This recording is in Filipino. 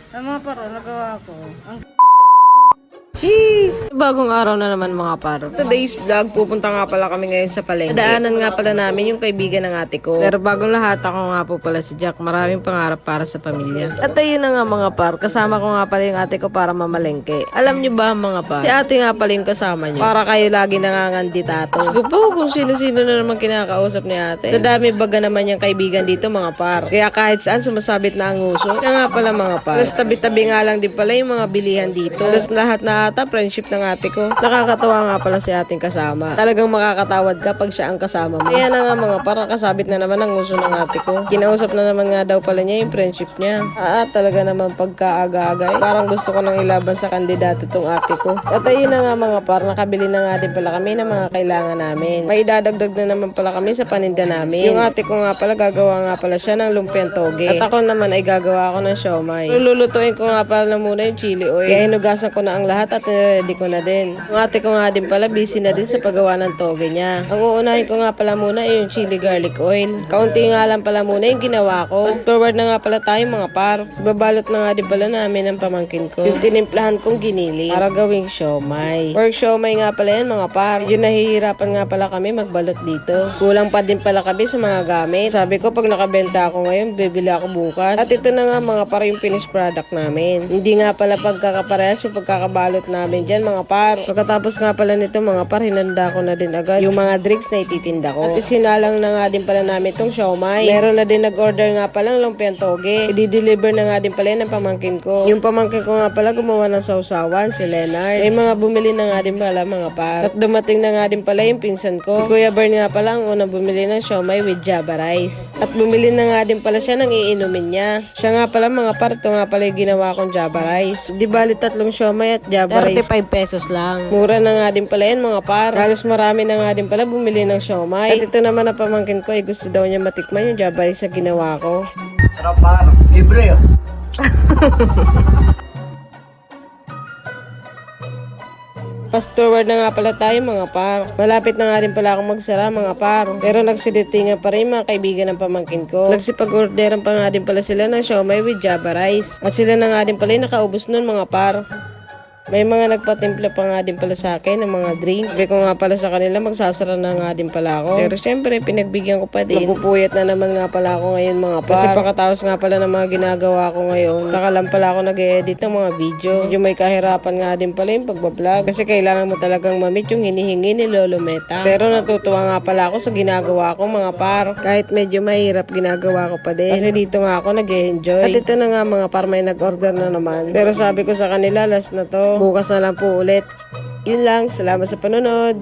Tama paro, nagawa ko. Ang Jeez! Bagong araw na naman mga paro. Today's vlog, pupunta nga pala kami ngayon sa palengke. Daanan nga pala namin yung kaibigan ng ate ko. Pero bagong lahat, ako nga po pala si Jack. Maraming pangarap para sa pamilya. At ayun na nga mga par, kasama ko nga pala yung ate ko para mamalengke. Alam nyo ba mga par? Si ate nga pala yung kasama nyo. Para kayo lagi nanganganditato. Sige po kung sino-sino na naman kinakausap ni ate. Nadami baga naman yung kaibigan dito mga par. Kaya kahit saan sumasabit na ang uso. Kaya nga pala mga par. Plus tabi-tabi nga lang din pala yung mga bilihan dito. Plus lahat na ata friendship ng ate ko. Nakakatawa nga pala si ating kasama. Talagang makakatawad ka pag siya ang kasama mo. Kaya na nga mga para kasabit na naman ang uso ng ate ko. Kinausap na naman nga daw pala niya yung friendship niya. Talaga naman pagkaaga-aga. Parang gusto ko nang ilaban sa kandidato tong ate ko. At ayun na nga mga par, nakabili na nga din pala kami ng mga kailangan namin. May idadagdag na naman pala kami sa paninda namin. Yung ate ko nga pala gagawa nga pala siya ng lumpiang toge. At ako naman ay gagawa ako ng siomay. Lulutuin ko nga pala muna yung chili oil. Kaya hinugasan ko na ang lahat at ready ko na din. Yung ate ko nga din pala busy na din sa paggawa ng toge niya. Ang uunahin ko nga pala muna ay yung chili garlic oil. Kaunti nga lang pala muna yung ginawa ko. Fast forward na nga pala tayo mga par. Babalot na nga din pala namin ang pamangkin ko. Yung tinimplahan kong ginili para gawing siomay. Pork siomay nga pala yan mga par. Yung nahihirapan nga pala kami magbalot dito. Kulang pa din pala kami sa mga gamit. Sabi ko pag nakabenta ako ngayon, bibili ako bukas. At ito na nga mga par yung finished product namin. Hindi nga pala pagkakaparehas yung pagkakabalot namin dyan mga par. Pagkatapos nga pala nito mga par, hinanda ko na din agad yung mga drinks na ititinda ko. At isinalang na nga din pala namin itong siomay. Meron na din nag-order nga pala ng lumpiang toge. I-deliver na nga din pala yan ng pamangkin ko. Yung pamangkin ko nga pala gumawa ng sausawan, si Leonard. May mga bumili na nga din pala mga par. At dumating na nga din pala yung pinsan ko. Si Kuya Bern nga pala ang unang bumili ng siomay with java rice. At bumili na nga din pala siya ng iinumin niya. Siya nga pala mga par, ito nga pala yung ginawa kong java rice. Di bali tatlong siomay at java rice. 35 pesos lang. Mura na nga din pala yan mga par. Halos marami na nga din pala bumili ng siomay. At ito naman na pamangkin ko ay gusto daw niya matikman yung java rice sa ginawa ko. Sarap par, libre oh. Fast forward na nga pala tayo mga par. Malapit na nga rin pala akong magsara mga par. Pero nagsidatingan pa rin mga kaibigan ng pamangkin ko. Nagsipag-orderan pa nga din pala sila ng siomay with java rice. At sila na nga din pala yung nakaubos nun mga par. May mga nagpatimpla pa nga din pala sa akin ng mga drink. Sabi ko nga pala sa kanila magsasara na nga din pala ako. Pero syempre pinagbigyan ko pa din. Magpupuyat na naman nga pala ako ngayon mga par. Kasi pakatapos nga pala ng mga ginagawa ko ngayon. Saka lang pala ako nag-edit ng mga video. Medyo may kahirapan nga din pala yung pagbablog. Kasi kailangan mo talagang mamit yung hinihingi ni Lolo Meta. Pero natutuwa nga pala ako sa ginagawa ko mga par. Kahit medyo mahirap ginagawa ko pa din. Kasi dito nga ako nag-enjoy. At ito na nga mga par, may nag-order na naman. Pero sabi ko sa kanila last na to. Bukas na lang po ulit. Yun lang. Salamat sa panonood.